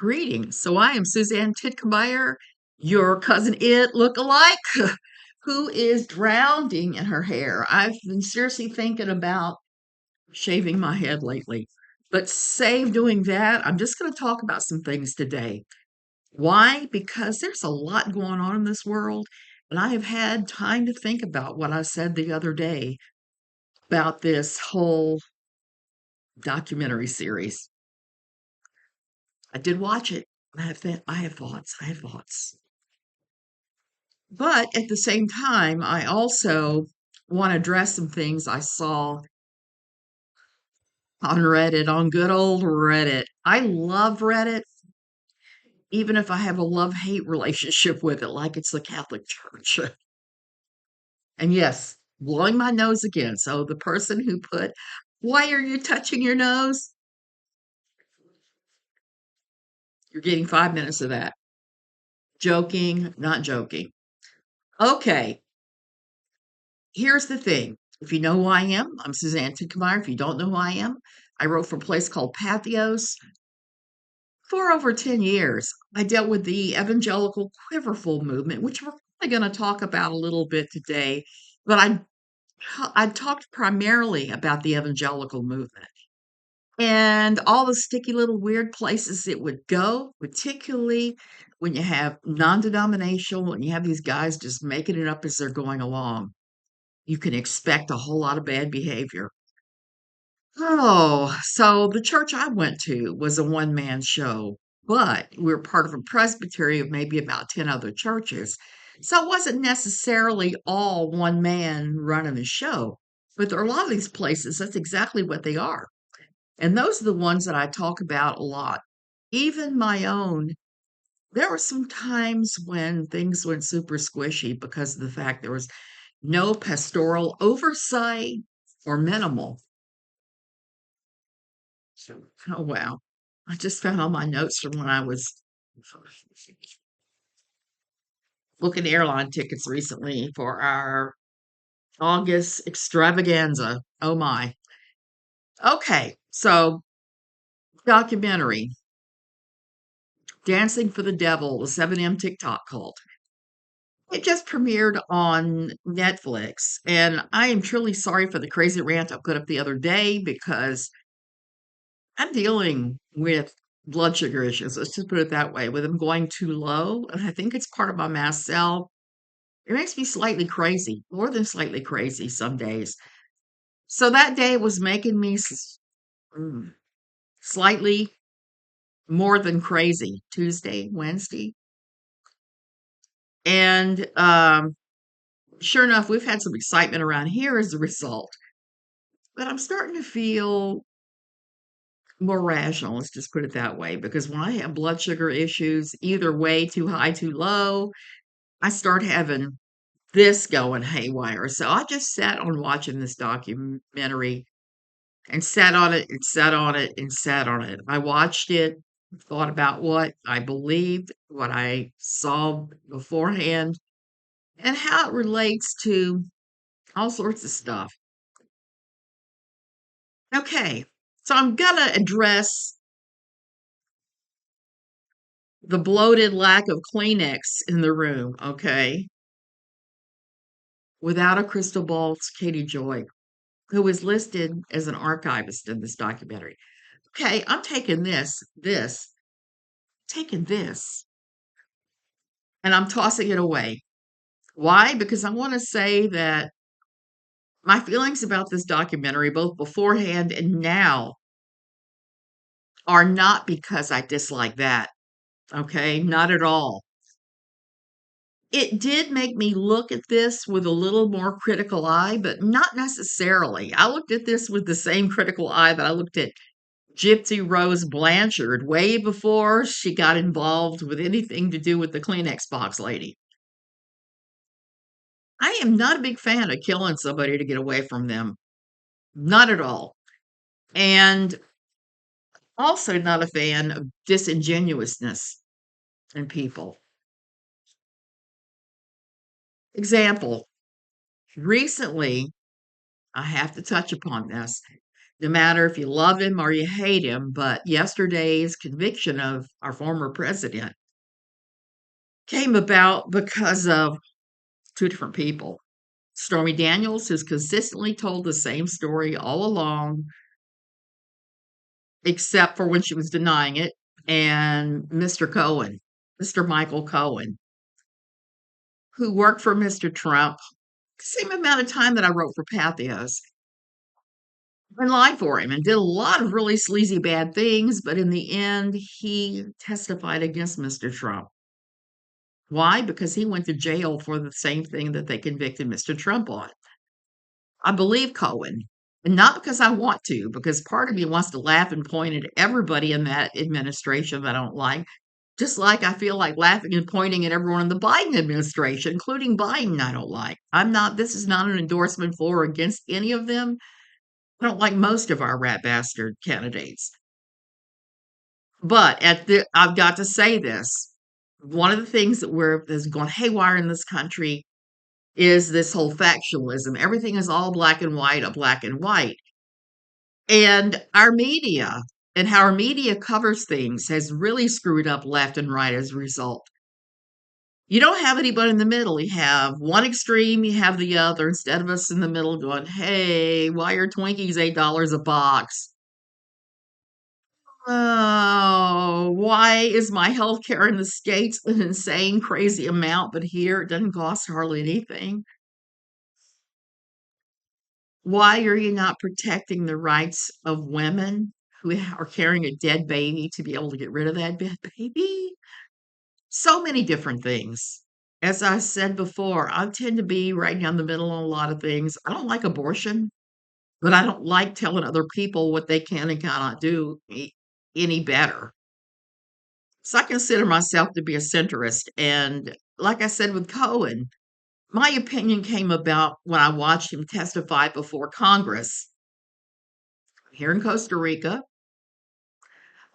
Greetings. So I am Suzanne Titkemeyer, your cousin It look-alike, who is drowning in her hair. I've been seriously thinking about shaving my head lately. But save doing that, I'm just going to talk about some things today. Why? Because there's a lot going on in this world, and I have had time to think about what I said the other day about this whole documentary series. I did watch it. I have thoughts. I have thoughts. But at the same time, I also want to address some things I saw on Reddit, on good old Reddit. I love Reddit, even if I have a love-hate relationship with it, like it's the Catholic Church. And yes, blowing my nose again. So the person who put, "Why are you touching your nose?" You're getting 5 minutes of that. Joking, not joking. Okay, here's the thing. If you know who I am, I'm Suzanne Titkemeyer. If you don't know who I am, I wrote for a place called Pathos for over 10 years. I dealt with the evangelical quiverful movement, which we're probably going to talk about a little bit today. But I talked primarily about the evangelical movement and all the sticky little weird places it would go, particularly when you have non-denominational and you have these guys just making it up as they're going along. You can expect a whole lot of bad behavior. Oh, so the church I went to was a one-man show, but we were part of a presbytery of maybe about 10 other churches. So it wasn't necessarily all one man running the show. But there are a lot of these places, that's exactly what they are. And those are the ones that I talk about a lot. Even my own, there were some times when things went super squishy because of the fact there was no pastoral oversight or minimal. Oh, wow. I just found all my notes from when I was booking airline tickets recently for our August extravaganza. Oh my. Okay, so documentary Dancing for the Devil, the 7M TikTok cult. It just premiered on Netflix, and I am truly sorry for the crazy rant I put up the other day because I'm dealing with blood sugar issues. Let's just put it that way, with them going too low. And I think it's part of my mast cell. It makes me slightly crazy, more than slightly crazy some days. So that day was making me mm, slightly more than crazy. Tuesday, Wednesday. And sure enough, we've had some excitement around here as a result. But I'm starting to feel more rational, let's just put it that way, because when I have blood sugar issues, either way, too high, too low, I start having this going haywire. So I just sat on watching this documentary and sat on it and sat on it and sat on it. I watched it, thought about what I believed, what I saw beforehand, and how it relates to all sorts of stuff. Okay, so I'm gonna address the bloated lack of Kleenex in the room, okay? Without a crystal ball, it's Katie Joy, who is listed as an archivist in this documentary. Okay, I'm taking taking this, and I'm tossing it away. Why? Because I want to say that my feelings about this documentary, both beforehand and now, are not because I dislike that. Okay, not at all. It did make me look at this with a little more critical eye, but not necessarily. I looked at this with the same critical eye that I looked at Gypsy Rose Blanchard way before she got involved with anything to do with the Kleenex box lady. I am not a big fan of killing somebody to get away from them. Not at all. And also not a fan of disingenuousness in people. Example, recently, I have to touch upon this. no matter if you love him or you hate him. But yesterday's conviction of our former president came about because of two different people. Stormy Daniels has consistently told the same story all along, except for when she was denying it, and Mr. Cohen, Mr. Michael Cohen, who worked for Mr. Trump, same amount of time that I wrote for Pathos, and lied for him and did a lot of really sleazy bad things, but in the end, he testified against Mr. Trump. Why? Because he went to jail for the same thing that they convicted Mr. Trump on. I believe Cohen, and not because I want to, because part of me wants to laugh and point at everybody in that administration that I don't like, just like I feel like laughing and pointing at everyone in the Biden administration, including Biden, I don't like. This is not an endorsement for or against any of them. I don't like most of our rat bastard candidates. But I've got to say this. One of the things that's gone haywire in this country is this whole factionalism. Everything is all black and white, a black and white. And our media and how our media covers things has really screwed up left and right as a result. You don't have anybody in the middle. You have one extreme, you have the other, instead of us in the middle going, hey, why are Twinkies $8 a box? Oh, why is my health care in the States an insane, crazy amount, but here it doesn't cost hardly anything? Why are you not protecting the rights of women who are carrying a dead baby to be able to get rid of that dead baby? So many different things. As I said before, I tend to be right down the middle on a lot of things. I don't like abortion, but I don't like telling other people what they can and cannot do any better. So I consider myself to be a centrist. And like I said with Cohen, my opinion came about when I watched him testify before Congress here in Costa Rica.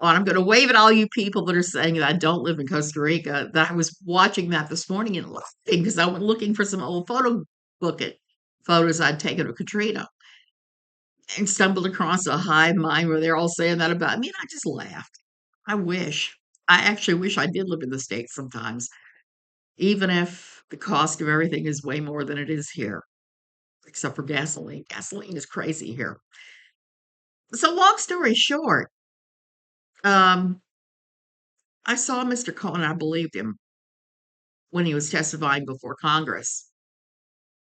Oh, and I'm going to wave at all you people that are saying that I don't live in Costa Rica. That I was watching that this morning and laughing because I went looking for some old photos I'd taken of Katrina and stumbled across a hive mind where they're all saying that about me, and I just laughed. I wish. I actually wish I did live in the States sometimes, even if the cost of everything is way more than it is here, except for gasoline. Gasoline is crazy here. So, long story short, um, I saw Mr. Cohen. I believed him when he was testifying before Congress.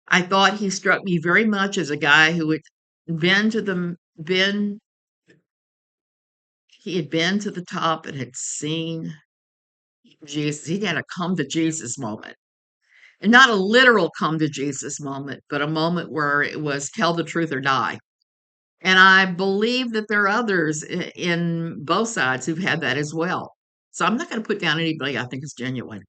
I thought he struck me very much as a guy who had been he had been to the top and had seen Jesus. He had a come to Jesus moment. And not a literal come to Jesus moment, but a moment where it was tell the truth or die. And I believe that there are others in both sides who've had that as well. So I'm not going to put down anybody I think is genuine.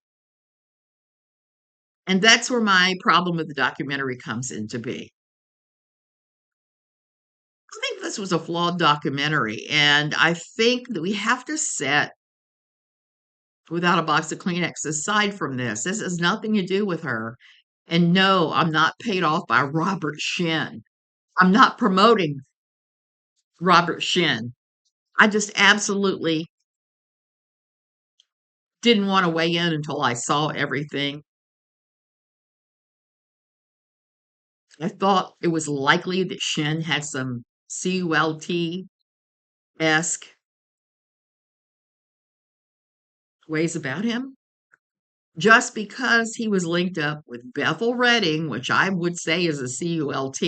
And that's where my problem with the documentary comes into be. I think this was a flawed documentary, and I think that we have to set without a box of Kleenex aside from this. This has nothing to do with her. And no, I'm not paid off by Robert Shinn. I'm not promoting Robert Shinn. I just absolutely didn't want to weigh in until I saw everything. I thought it was likely that Shinn had some CULT esque ways about him. Just because he was linked up with Bethel Redding, which I would say is a CULT,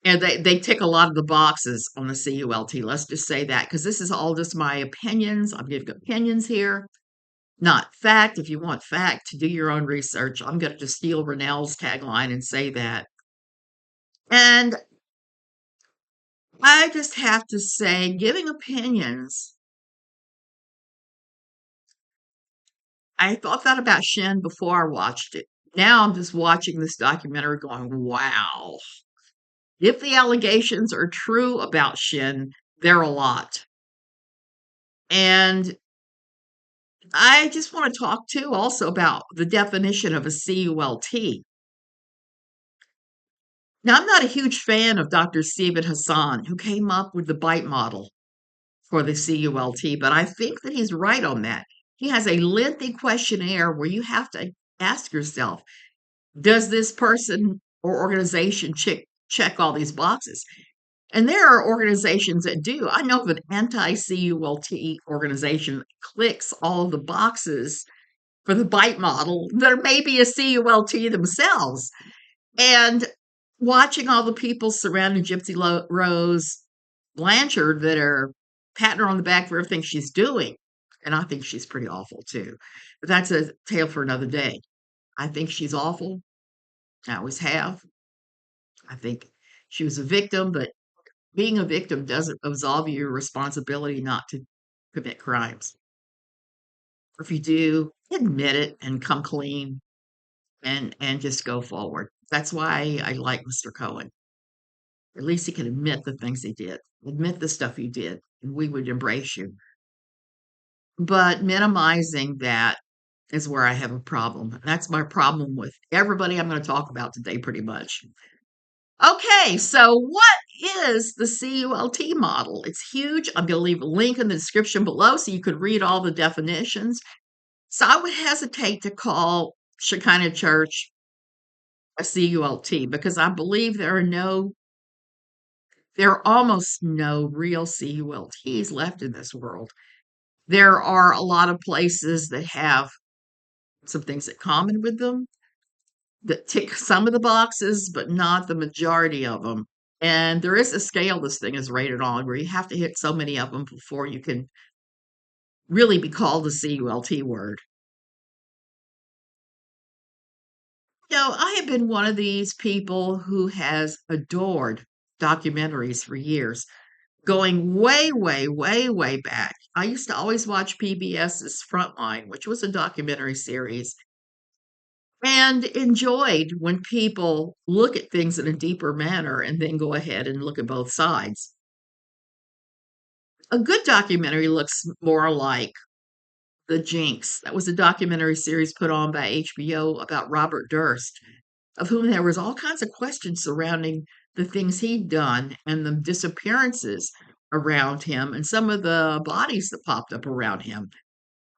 and they tick a lot of the boxes on the CULT. Let's just say that because this is all just my opinions. I'm giving opinions here, not fact. If you want fact, do your own research. I'm going to just steal Rennell's tagline and say that. And I just have to say, giving opinions, I thought that about Shinn before I watched it. Now I'm just watching this documentary going, wow. If the allegations are true about Shinn, they're a lot. And I just want to talk too also about the definition of a CULT. Now, I'm not a huge fan of Dr. Stephen Hassan, who came up with the bite model for the CULT, but I think that he's right on that. He has a lengthy questionnaire where you have to ask yourself, does this person or organization check all these boxes? And there are organizations that do. I know of an anti-CULT organization that clicks all of the boxes for the bite model. There may be a CULT themselves. And watching all the people surrounding Rose Blanchard that are patting her on the back for everything she's doing. And I think she's pretty awful too. But that's a tale for another day. I think she's awful. I always have. I think she was a victim, but being a victim doesn't absolve you of your responsibility not to commit crimes. Or if you do, admit it and come clean and just go forward. That's why I like Mr. Cohen. At least he can admit the things he did, admit the stuff he did, and we would embrace you. But minimizing that is where I have a problem. That's my problem with everybody I'm going to talk about today, pretty much. Okay, so what is the CULT model? It's huge. I'm going to leave a link in the description below so you could read all the definitions. So I would hesitate to call Shekinah Church a CULT because I believe there are almost no real CULTs left in this world. There are a lot of places that have some things in common with them that tick some of the boxes, but not the majority of them. And there is a scale this thing is rated on where you have to hit so many of them before you can really be called a CULT word. I have been one of these people who has adored documentaries for years, going way, way, way, way back. I used to always watch PBS's Frontline, which was a documentary series, and enjoyed when people look at things in a deeper manner and then go ahead and look at both sides. A good documentary looks more like The Jinx. That was a documentary series put on by HBO about Robert Durst, of whom there was all kinds of questions surrounding the things he'd done and the disappearances around him and some of the bodies that popped up around him.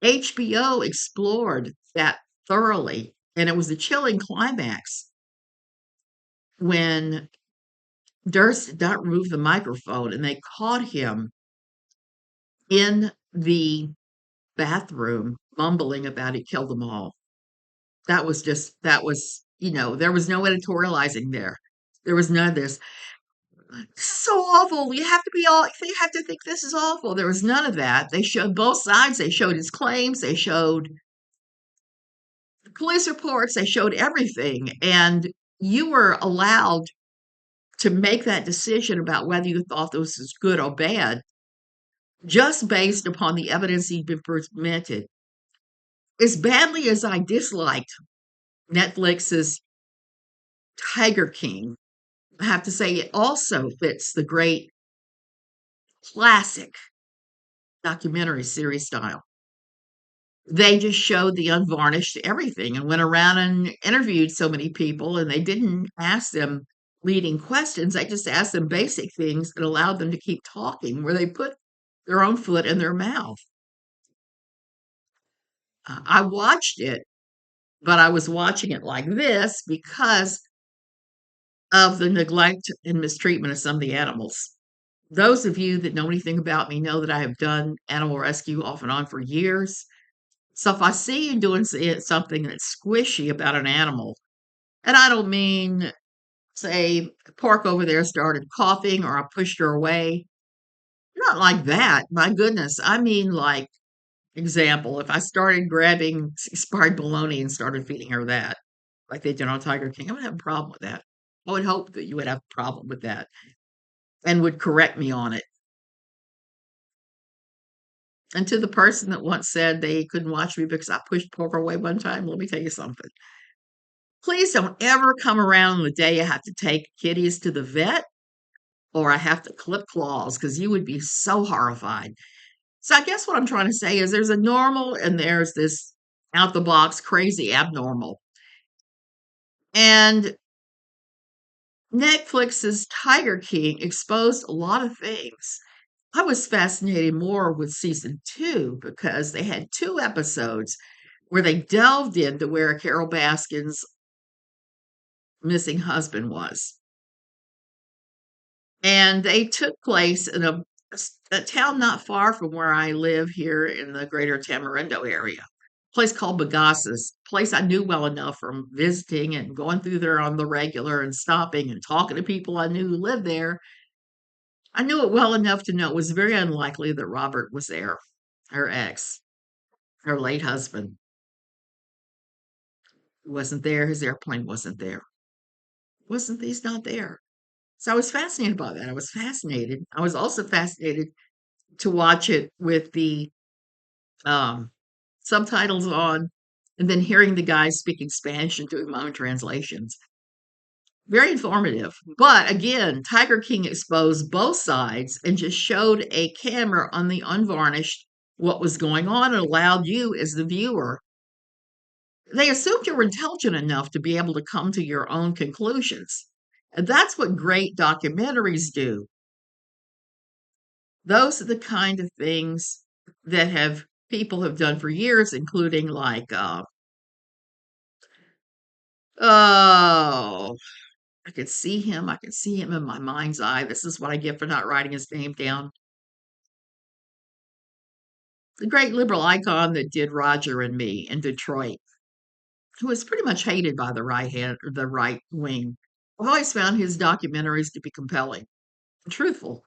HBO explored that thoroughly, and it was a chilling climax when Durst did not remove the microphone and they caught him in the bathroom mumbling about he killed them all. There was no editorializing there. There was none of this. So awful. You have to think this is awful. There was none of that. They showed both sides. They showed his claims. They showed police reports. They showed everything. And you were allowed to make that decision about whether you thought this was good or bad just based upon the evidence he'd been presented. As badly as I disliked Netflix's Tiger King, I have to say it also fits the great classic documentary series style. They just showed the unvarnished everything and went around and interviewed so many people, and they didn't ask them leading questions. They just asked them basic things that allowed them to keep talking, where they put their own foot in their mouth. I watched it, but I was watching it like this because of the neglect and mistreatment of some of the animals. Those of you that know anything about me know that I have done animal rescue off and on for years. So if I see you doing something that's squishy about an animal, and I don't mean, say, Pork over there started coughing or I pushed her away, not like that. My goodness. I mean, like, example, if I started grabbing expired bologna and started feeding her that, like they did on Tiger King, I would have a problem with that. I would hope that you would have a problem with that and would correct me on it. And to the person that once said they couldn't watch me because I pushed Pork away one time, let me tell you something. Please don't ever come around the day I have to take kitties to the vet or I have to clip claws because you would be so horrified. So I guess what I'm trying to say is there's a normal and there's this out the box crazy abnormal. And Netflix's Tiger King exposed a lot of things. I was fascinated more with season 2 because they had 2 episodes where they delved into where Carol Baskin's missing husband was. And they took place in a town not far from where I live here in the greater Tamarindo area. A place called Bagasas, a place I knew well enough from visiting and going through there on the regular and stopping and talking to people I knew who lived there. I knew it well enough to know it was very unlikely that Robert was there, her ex, her late husband. He wasn't there. His airplane wasn't there. He's not there. So I was fascinated by that. I was fascinated. I was also fascinated to watch it with the um, subtitles on and then hearing the guys speaking Spanish and doing my own translations. Very informative. But again, Tiger King exposed both sides and just showed a camera on the unvarnished what was going on and allowed you as the viewer. They assumed you were intelligent enough to be able to come to your own conclusions. And that's what great documentaries do. Those are the kind of things that have people have done for years, including like oh, I could see him. I could see him in my mind's eye. This is what I get for not writing his name down. The great liberal icon that did Roger and Me in Detroit, who was pretty much hated by the right wing. I've always found his documentaries to be compelling, and truthful,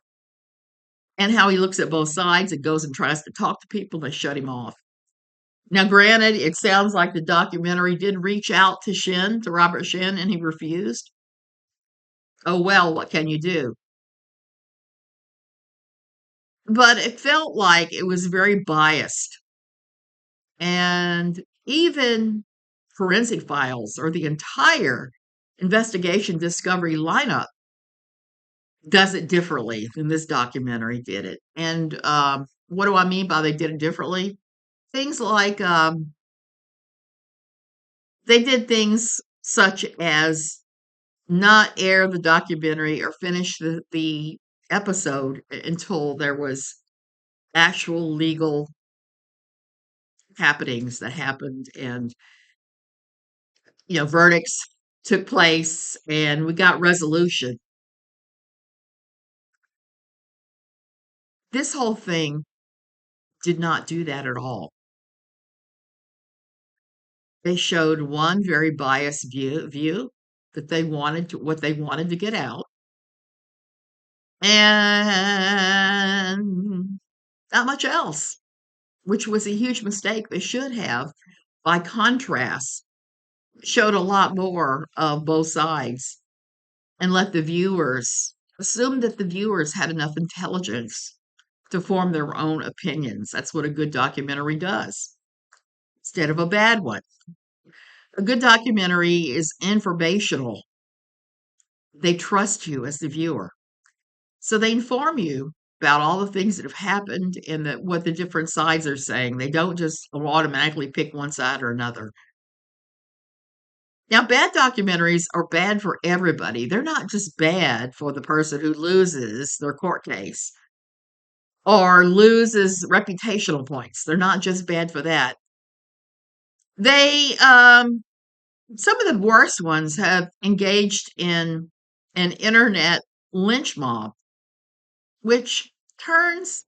and how he looks at both sides and goes and tries to talk to people. They shut him off. Now, granted, it sounds like the documentary did reach out to Shinn, to Robert Shinn, and he refused. Oh well, what can you do? But it felt like it was very biased. And even Forensic Files or the entire investigation discovery lineup does it differently than this documentary did it. And what do I mean by they did it differently? Things like they did things such as not air the documentary or finish the episode until there was actual legal happenings that happened and verdicts took place and we got resolution. This whole thing did not do that at all. They showed one very biased view that they wanted to what they wanted to get out, and not much else, which was a huge mistake. They should have, by contrast, showed a lot more of both sides and let the viewers assume that the viewers had enough intelligence to form their own opinions. That's what a good documentary does, instead of a bad one. A good documentary is informational. They trust you as the viewer. So they inform you about all the things that have happened and what the different sides are saying. They don't just automatically pick one side or another. Now, bad documentaries are bad for everybody. They're not just bad for the person who loses their court case or loses reputational points. They're not just bad for that. They some of the worst ones have engaged in an internet lynch mob, which turns,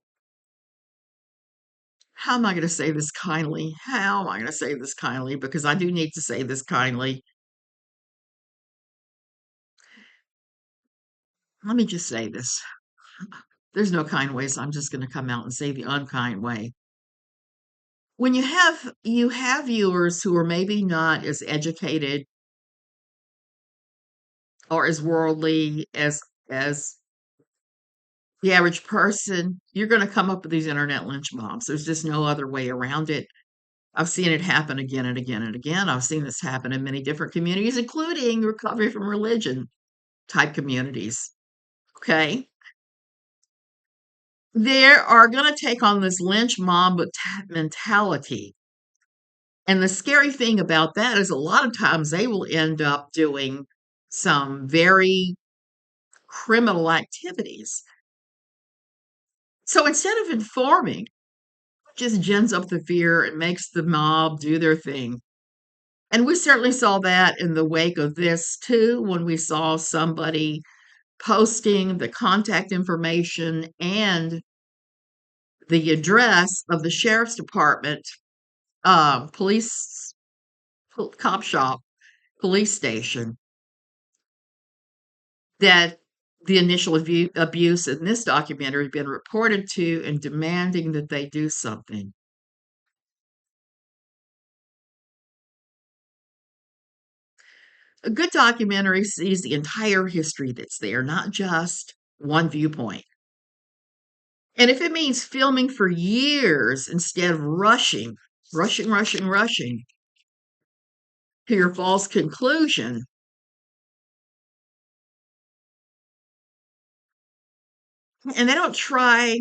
how am I going to say this kindly? How am I going to say this kindly? Because I do need to say this kindly. Let me just say this. There's no kind way, so I'm just going to come out and say the unkind way. When you have viewers who are maybe not as educated or as worldly as the average person, you're going to come up with these internet lynch mobs. There's just no other way around it. I've seen it happen again and again and again. I've seen this happen in many different communities, including recovery from religion type communities. Okay. They are going to take on this lynch mob mentality. And the scary thing about that is a lot of times they will end up doing some very criminal activities. So instead of informing, it just gins up the fear and makes the mob do their thing. And we certainly saw that in the wake of this too, when we saw somebody posting the contact information and the address of the sheriff's department, police cop shop, police station, that the initial abuse in this documentary had been reported to and demanding that they do something. A good documentary sees the entire history that's there, not just one viewpoint. And if it means filming for years instead of rushing to your false conclusion, and they don't try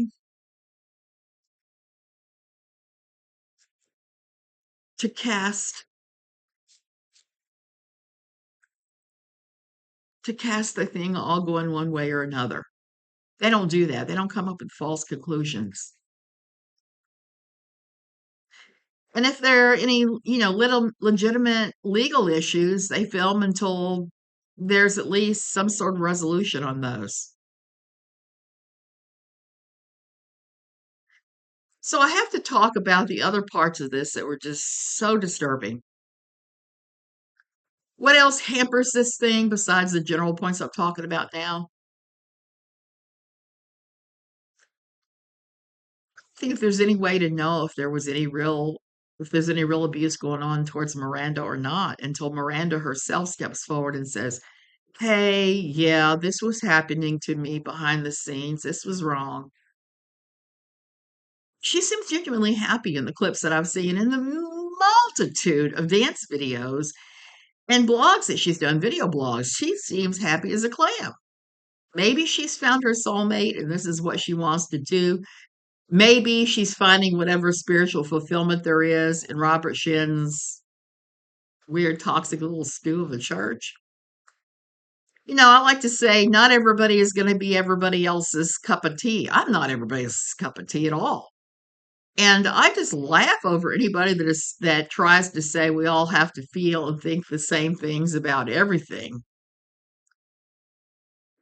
to cast the thing all going one way or another. They don't do that. They don't come up with false conclusions. And if there are any, little legitimate legal issues, they film until there's at least some sort of resolution on those. So I have to talk about the other parts of this that were just so disturbing. What else hampers this thing besides the general points I'm talking about now? I think if there's any way to know if there's any real abuse going on towards Miranda or not, until Miranda herself steps forward and says, "Hey, yeah, this was happening to me behind the scenes. This was wrong." She seems genuinely happy in the clips that I've seen in the multitude of dance videos and blogs that she's done, video blogs. She seems happy as a clam. Maybe she's found her soulmate and this is what she wants to do. Maybe she's finding whatever spiritual fulfillment there is in Robert Shinn's weird, toxic little stew of a church. I like to say not everybody is going to be everybody else's cup of tea. I'm not everybody's cup of tea at all. And I just laugh over anybody that tries to say we all have to feel and think the same things about everything,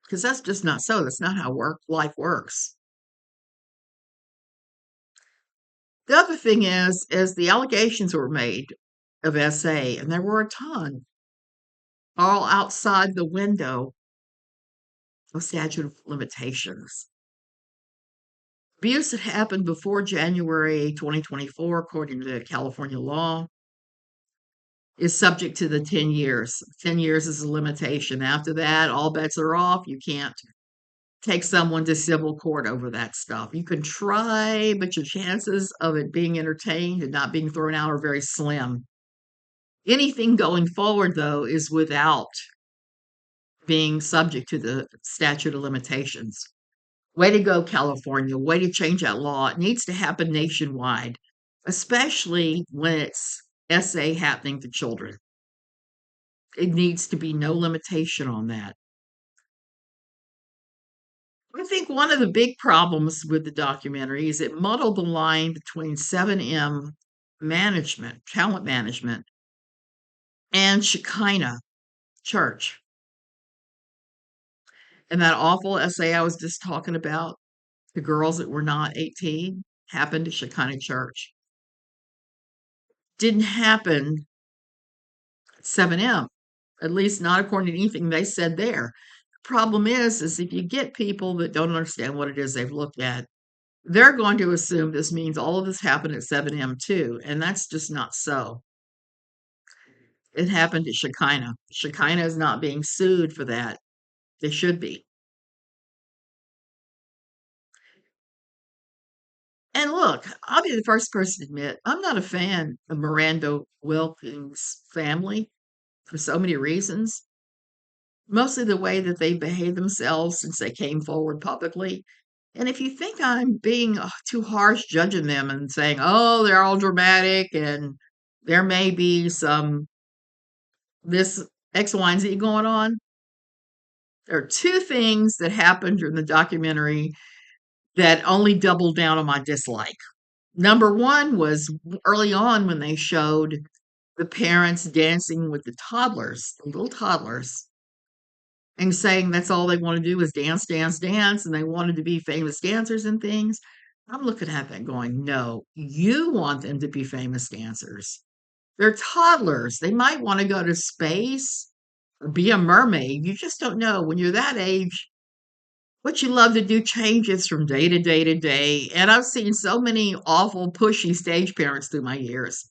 because that's just not so. That's not how life works. The other thing is the allegations were made of SA, and there were a ton, all outside the window of statute of limitations. Abuse that happened before January 2024, according to California law, is subject to the 10 years. 10 years is a limitation. After that, all bets are off. You can't take someone to civil court over that stuff. You can try, but your chances of it being entertained and not being thrown out are very slim. Anything going forward, though, is without being subject to the statute of limitations. Way to go, California. Way to change that law. It needs to happen nationwide, especially when it's SA happening to children. It needs to be no limitation on that. I think one of the big problems with the documentary is it muddled the line between 7M management, talent management, and Shekinah Church. And that awful essay I was just talking about, the girls that were not 18, happened to Shekinah Church. Didn't happen at 7M, at least not according to anything they said there. The problem is if you get people that don't understand what it is they've looked at, they're going to assume this means all of this happened at 7M too, and that's just not so. It happened at Shekinah. Shekinah is not being sued for that. They should be. And look, I'll be the first person to admit I'm not a fan of Miranda Wilkins' family for so many reasons. Mostly the way that they behave themselves since they came forward publicly. And if you think I'm being too harsh judging them and saying, oh, they're all dramatic and there may be some this X, Y, and Z going on, There are two things that happened during the documentary that only doubled down on my dislike. Number one was early on when they showed the parents dancing with the toddlers, the little toddlers, and saying that's all they want to do is dance, dance, dance, and they wanted to be famous dancers and things. I'm looking at that going, no, you want them to be famous dancers. They're toddlers. They might want to go to space or be a mermaid. You just don't know. When you're that age, what you love to do changes from day to day to day. And I've seen so many awful, pushy stage parents through my years,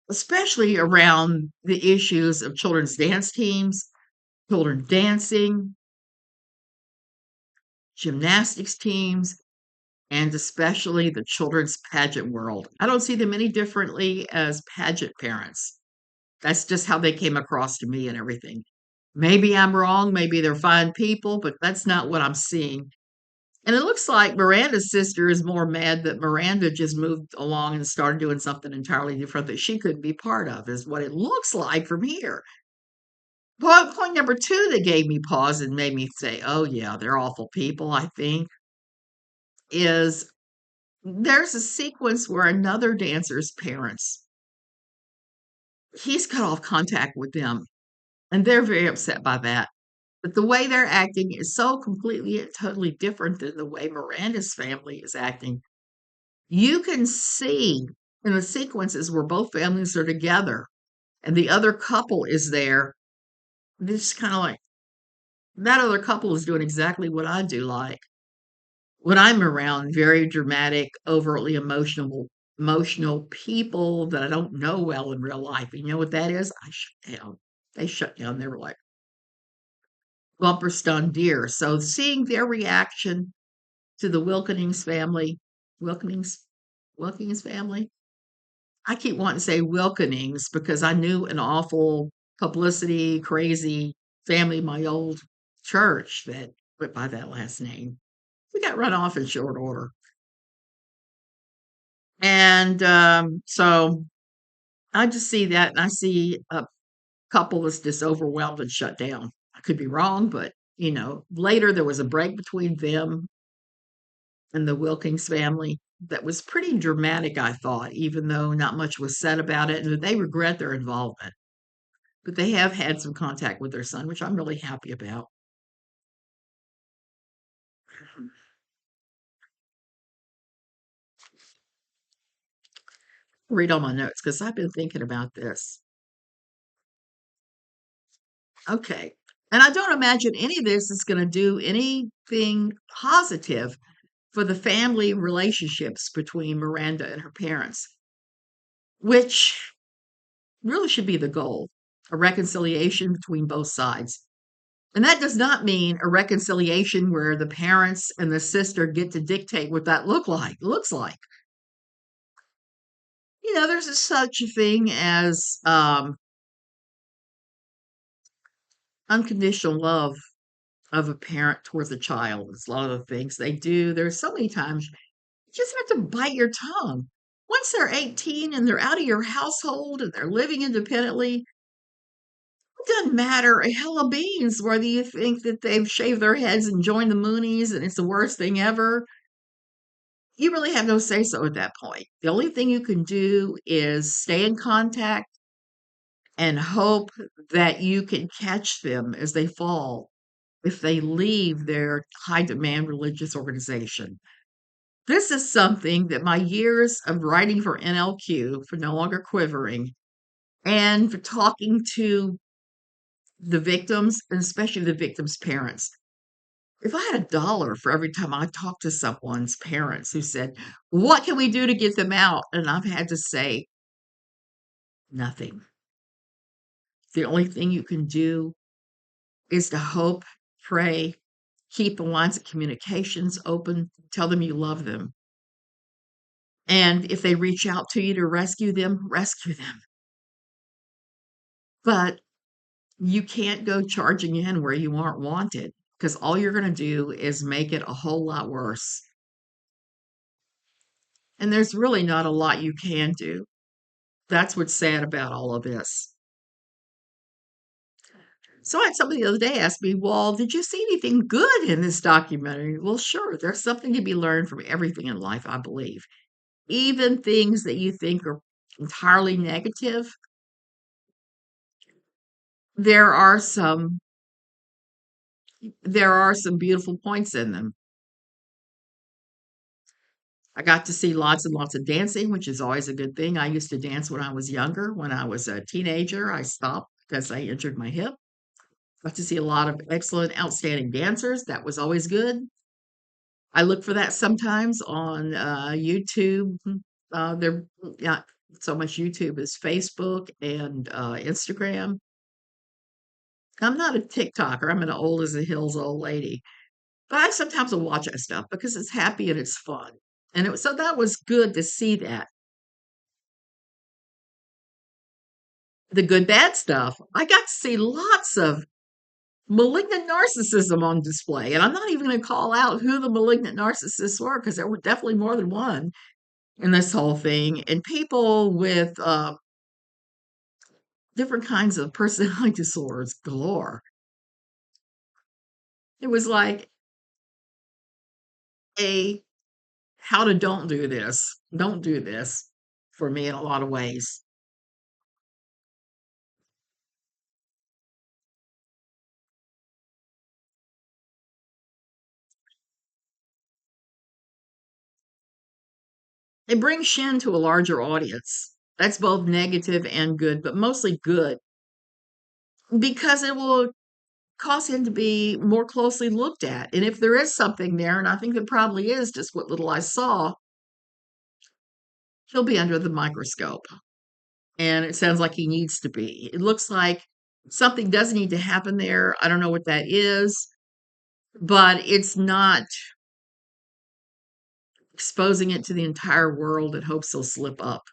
especially around the issues of children's dance teams, children dancing, gymnastics teams, and especially the children's pageant world. I don't see them any differently as pageant parents. That's just how they came across to me and everything. Maybe I'm wrong, maybe they're fine people, but that's not what I'm seeing. And it looks like Miranda's sister is more mad that Miranda just moved along and started doing something entirely different that she couldn't be part of, is what it looks like from here. Point number two that gave me pause and made me say, oh, yeah, they're awful people, I think, is there's a sequence where another dancer's parents, he's cut off contact with them, and they're very upset by that. But the way they're acting is so completely and totally different than the way Miranda's family is acting. You can see in the sequences where both families are together and the other couple is there, this kind of like that other couple is doing exactly what I do like. When I'm around very dramatic, overtly emotional people that I don't know well in real life. You know what that is? I shut down. They shut down. They were like bumper stunned deer. So seeing their reaction to the Wilkenings, Wilkins family. I keep wanting to say Wilkenings because I knew an awful publicity crazy family in my old church that went by that last name. We got run off in short order. And so I just see that and I see a couple that's just overwhelmed and shut down. I could be wrong, but later there was a break between them and the Wilkins family that was pretty dramatic, I thought, even though not much was said about it, and they regret their involvement. But they have had some contact with their son, which I'm really happy about. Read all my notes because I've been thinking about this. Okay. And I don't imagine any of this is going to do anything positive for the family relationships between Miranda and her parents, which really should be the goal, a reconciliation between both sides. And that does not mean a reconciliation where the parents and the sister get to dictate what that looks like. There's such a thing as unconditional love of a parent towards a child. It's a lot of the things they do. There's so many times you just have to bite your tongue. Once they're 18 and they're out of your household and they're living independently, it doesn't matter a hell of beans whether you think that they've shaved their heads and joined the Moonies and it's the worst thing ever. You really have no say so at that point. The only thing you can do is stay in contact and hope that you can catch them as they fall if they leave their high demand religious organization. This is something that my years of writing for NLQ, for No Longer Quivering, and for talking to the victims, and especially the victims' parents. If I had $1 for every time I talked to someone's parents who said, what can we do to get them out? And I've had to say, nothing. The only thing you can do is to hope, pray, keep the lines of communications open, tell them you love them. And if they reach out to you to rescue them, rescue them. But you can't go charging in where you aren't wanted because all you're going to do is make it a whole lot worse. And there's really not a lot you can do. That's what's sad about all of this. So I had somebody the other day ask me, "Well, did you see anything good in this documentary?" Well, sure, there's something to be learned from everything in life, I believe. Even things that you think are entirely negative, there are some there are some beautiful points in them. I got to see lots and lots of dancing, which is always a good thing. I used to dance when I was younger. When I was a teenager, I stopped because I injured my hip. Got to see a lot of excellent, outstanding dancers. That was always good. I look for that sometimes on YouTube. There, not so much YouTube as Facebook and Instagram. I'm not a TikToker. I'm an old as the hills old lady, but I sometimes will watch that stuff because it's happy and it's fun. And so that was good to see that. The good bad stuff. I got to see lots of malignant narcissism on display, and I'm not even going to call out who the malignant narcissists were because there were definitely more than one in this whole thing, and people with different kinds of personality disorders galore. It was like a how to don't do this for me in a lot of ways. It brings Shin to a larger audience. That's both negative and good, but mostly good because it will cause him to be more closely looked at. And if there is something there, and I think there probably is, just what little I saw, he'll be under the microscope. And it sounds like he needs to be. It looks like something does need to happen there. I don't know what that is, but it's not exposing it to the entire world in hopes he'll slip up.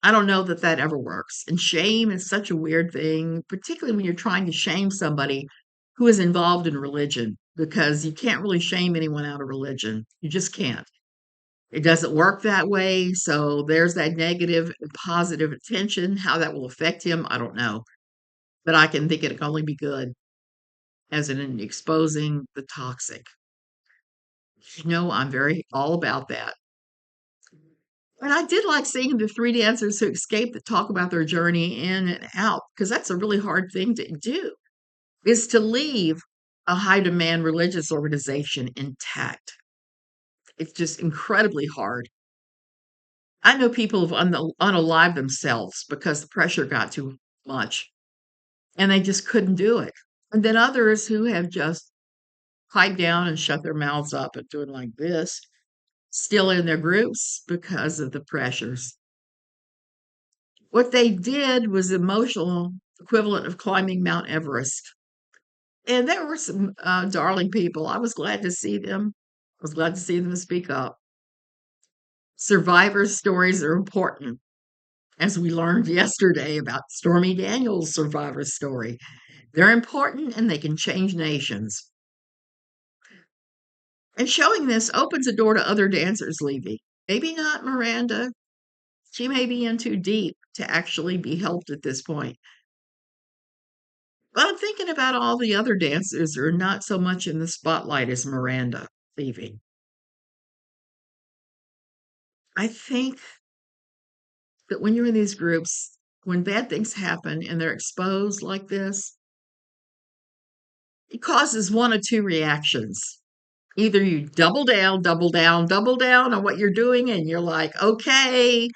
I don't know that that ever works. And shame is such a weird thing, particularly when you're trying to shame somebody who is involved in religion, because you can't really shame anyone out of religion. You just can't. It doesn't work that way. So there's that negative and positive attention. How that will affect him, I don't know. But I can think it can only be good as in exposing the toxic. I'm very all about that. And I did like seeing the three dancers who escaped that talk about their journey in and out, because that's a really hard thing to do, is to leave a high demand religious organization intact. It's just incredibly hard. I know people who've unalived themselves because the pressure got too much and they just couldn't do it. And then others who have just piped down and shut their mouths up and doing like this, still in their groups because of the pressures. What they did was emotional equivalent of climbing Mount Everest. And there were some darling people. I was glad to see them. I was glad to see them speak up. Survivor stories are important, as we learned yesterday about Stormy Daniels' survivor story. They're important and they can change nations. And showing this opens a door to other dancers leaving. Maybe not Miranda. She may be in too deep to actually be helped at this point. But I'm thinking about all the other dancers who are not so much in the spotlight as Miranda leaving. I think that when you're in these groups, when bad things happen and they're exposed like this, it causes one of two reactions. Either you double down, double down, double down on what you're doing, and you're like, okay,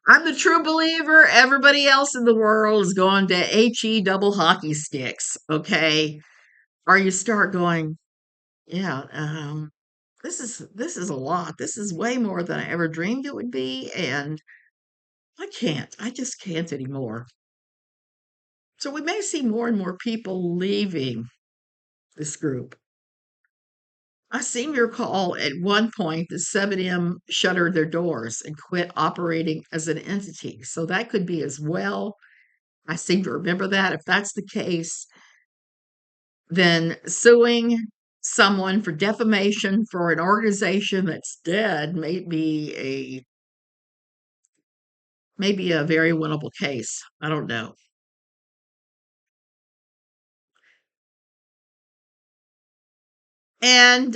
I'm the true believer. Everybody else in the world is going to HE double hockey sticks. Okay. Or you start going, yeah, this is a lot. This is way more than I ever dreamed it would be. And I can't. I just can't anymore. So we may see more and more people leaving this group. I seem to recall at one point the 7M shuttered their doors and quit operating as an entity. So that could be as well. I seem to remember that. If that's the case, then suing someone for defamation for an organization that's dead may be a very winnable case. I don't know. And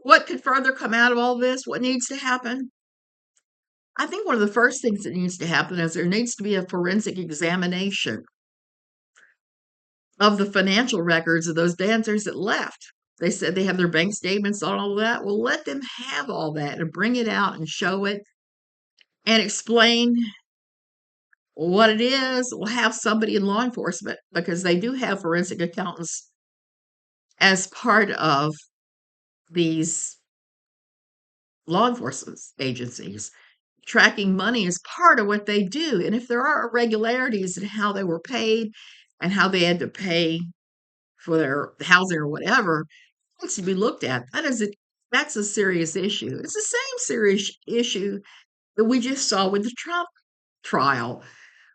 what could further come out of all this? What needs to happen? I think one of the first things that needs to happen is there needs to be a forensic examination of the financial records of those dancers that left. They said they have their bank statements on all that. Well, let them have all that and bring it out and show it and explain what it is. We'll have somebody in law enforcement because they do have forensic accountants as part of these law enforcement agencies. Tracking money is part of what they do. And if there are irregularities in how they were paid and how they had to pay for their housing or whatever, it needs to be looked at. That's a serious issue. It's the same serious issue that we just saw with the Trump trial,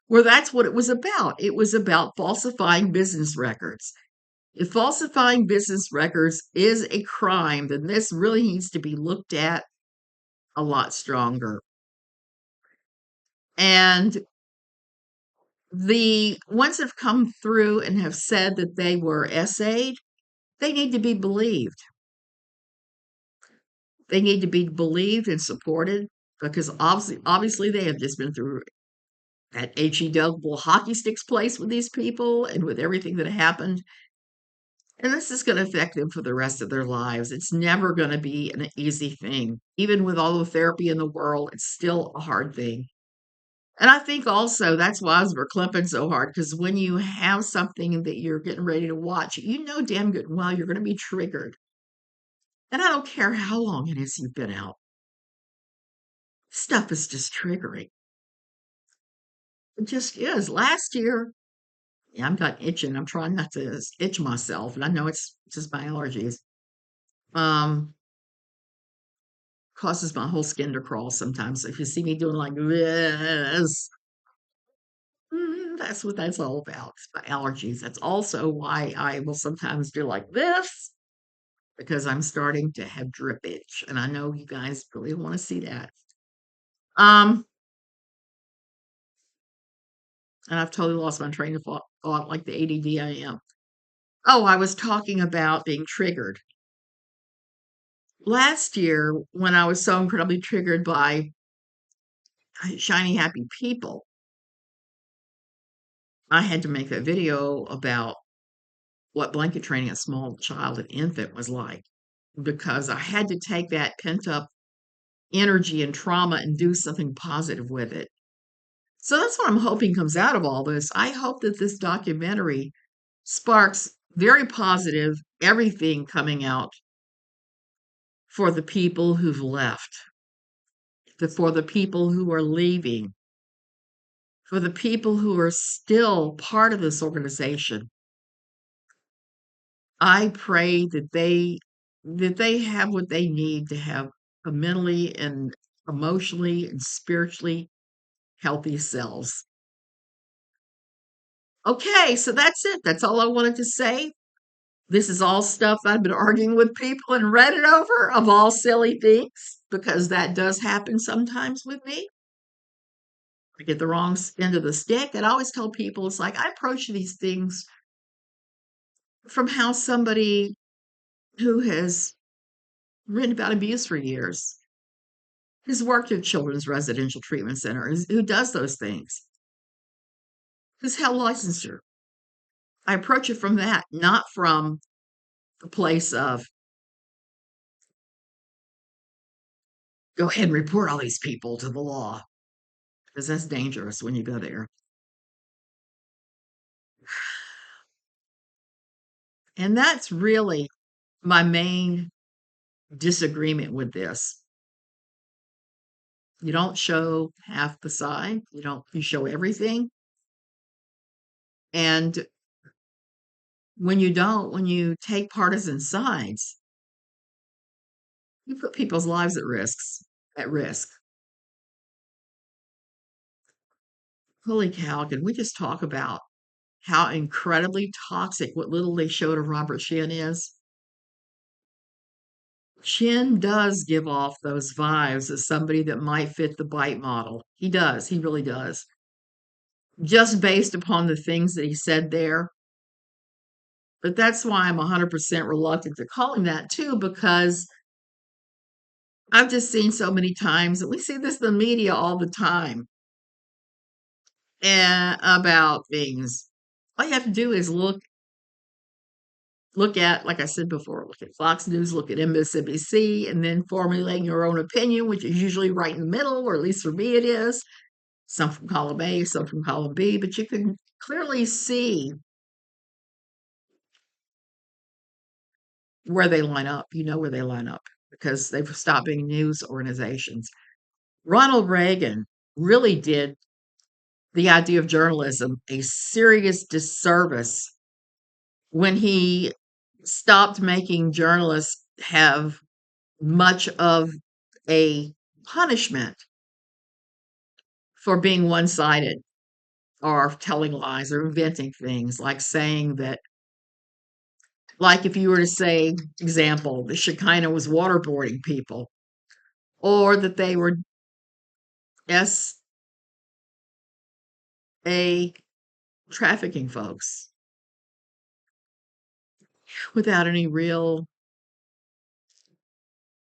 where that's what it was about. It was about falsifying business records. If falsifying business records is a crime, then this really needs to be looked at a lot stronger. And the ones that have come through and have said that they were essayed, they need to be believed. They need to be believed and supported because obviously they have just been through that HE double hockey sticks place with these people and with everything that happened. And this is going to affect them for the rest of their lives. It's never going to be an easy thing. Even with all the therapy in the world, it's still a hard thing. And I think also that's why we're clamping so hard because when you have something that you're getting ready to watch, you know damn good and well you're going to be triggered. And I don't care how long it is you've been out. Stuff is just triggering. It just is. Last year, yeah, I'm got itching. I'm trying not to itch myself, and I know it's just my allergies. Um, causes my whole skin to crawl sometimes. If you see me doing like this, that's what that's all about. It's my allergies. That's also why I will sometimes do like this because I'm starting to have drippage, and I know you guys really want to see that. Um, and I've totally lost my train of thought like the ADD I am. Oh, I was talking about being triggered. Last year, when I was so incredibly triggered by shiny, happy people, I had to make a video about what blanket training a small child, an infant, was like because I had to take that pent up energy and trauma and do something positive with it. So that's what I'm hoping comes out of all this. I hope that this documentary sparks very positive everything coming out for the people who've left, for the people who are leaving, for the people who are still part of this organization. I pray that they have what they need to have a mentally and emotionally and spiritually healthy selves. Okay, so that's it. That's all I wanted to say. This is all stuff I've been arguing with people and read it over of all silly things because that does happen sometimes with me. I get the wrong end of the stick. And I always tell people it's like I approach these things from how somebody who has written about abuse for years, who's worked at children's residential treatment centers, who does those things, who's held licensure. I approach it from that, not from the place of go ahead and report all these people to the law, because that's dangerous when you go there. And that's really my main disagreement with this. You don't show half the side, you show everything. And when you take partisan sides, you put people's lives at risk. Holy cow, can we just talk about how incredibly toxic what little they showed of Robert Shinn is? Shinn does give off those vibes as somebody that might fit the bite model. He does, he really does. Just based upon the things that he said there. But that's why I'm 100% reluctant to call him that too, because I've just seen so many times, and we see this in the media all the time, about things. All you have to do is look at, like I said before, look at Fox News, look at MSNBC, and then formulating your own opinion, which is usually right in the middle, or at least for me it is. Some from column A, some from column B, but you can clearly see where they line up. You know where they line up because they've stopped being news organizations. Ronald Reagan really did the idea of journalism a serious disservice when he stopped making journalists have much of a punishment for being one-sided or telling lies or inventing things, like saying that, like if you were to say, example, the Shekinah was waterboarding people, or that they were SA trafficking folks without any real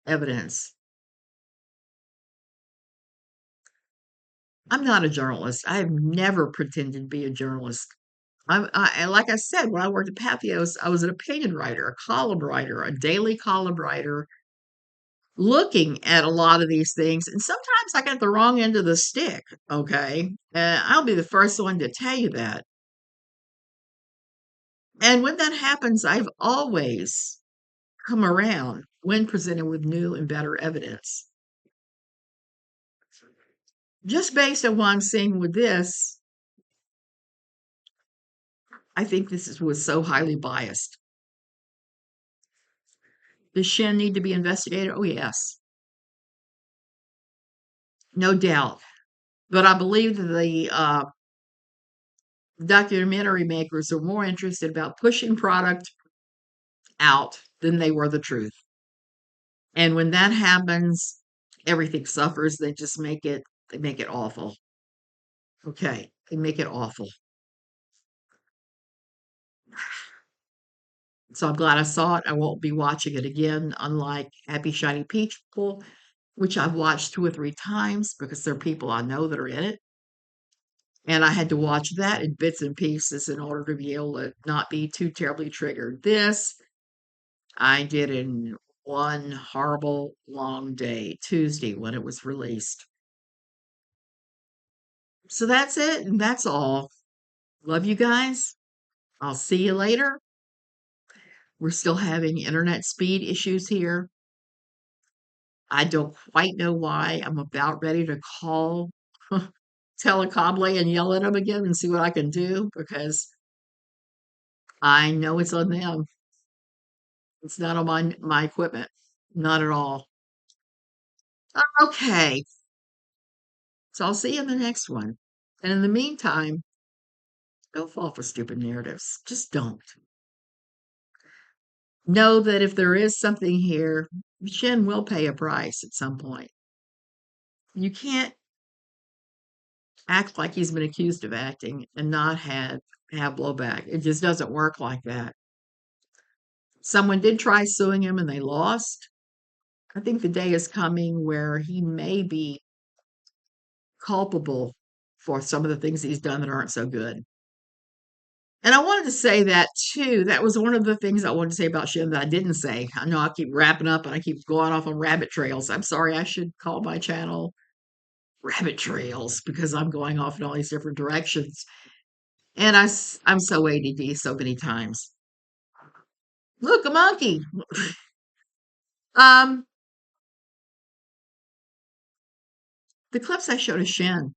evidence. I'm not a journalist. I have never pretended to be a journalist. Like I said, when I worked at Patheos, I was an opinion writer, a column writer, a daily column writer, looking at a lot of these things. And sometimes I got the wrong end of the stick. Okay. I'll be the first one to tell you that. And when that happens, I've always come around when presented with new and better evidence. Just based on what I'm seeing with this, I think was so highly biased. Does Shinn need to be investigated? Oh, yes, no doubt. But I believe that the documentary makers are more interested about pushing product out than they were the truth. And when that happens, everything suffers. They make it awful. Okay, they make it awful. So I'm glad I saw it. I won't be watching it again, unlike Happy Shiny Peach People, which I've watched 2 or 3 times because there are people I know that are in it. And I had to watch that in bits and pieces in order to be able to not be too terribly triggered. This I did in one horrible long day, Tuesday, when it was released. So that's it, and that's all. Love you guys. I'll see you later. We're still having internet speed issues here. I don't quite know why. I'm about ready to call Telecable and yell at them again and see what I can do because I know it's on them. It's not on my equipment. Not at all. Okay. So I'll see you in the next one. And in the meantime, don't fall for stupid narratives. Just don't. Know that if there is something here, Shin will pay a price at some point. You can't act like he's been accused of acting and not have blowback. It just doesn't work like that. Someone did try suing him and they lost. I think the day is coming where he may be culpable for some of the things he's done that aren't so good. And I wanted to say that too. That was one of the things I wanted to say about Shin that I didn't say. I know I keep wrapping up and I keep going off on rabbit trails. I'm sorry, I should call my channel Rabbit Trails because I'm going off in all these different directions. And I'm so ADD so many times. Look, a monkey. Um, the clips I showed of Shin,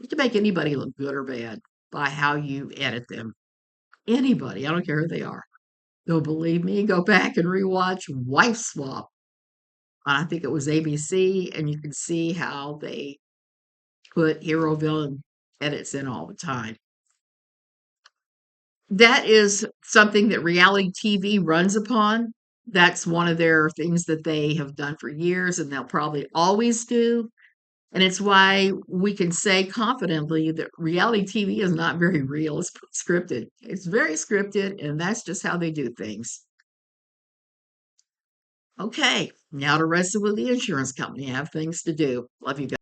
you can make anybody look good or bad by how you edit them. Anybody, I don't care who they are. Don't believe me? Go back and rewatch Wife Swap. I think it was ABC, and you can see how they put hero villain edits in all the time. That is something that reality TV runs upon. That's one of their things that they have done for years, and they'll probably always do. And it's why we can say confidently that reality TV is not very real. It's scripted. It's very scripted, and that's just how they do things. Okay, now to wrestle with the insurance company. I have things to do. Love you guys.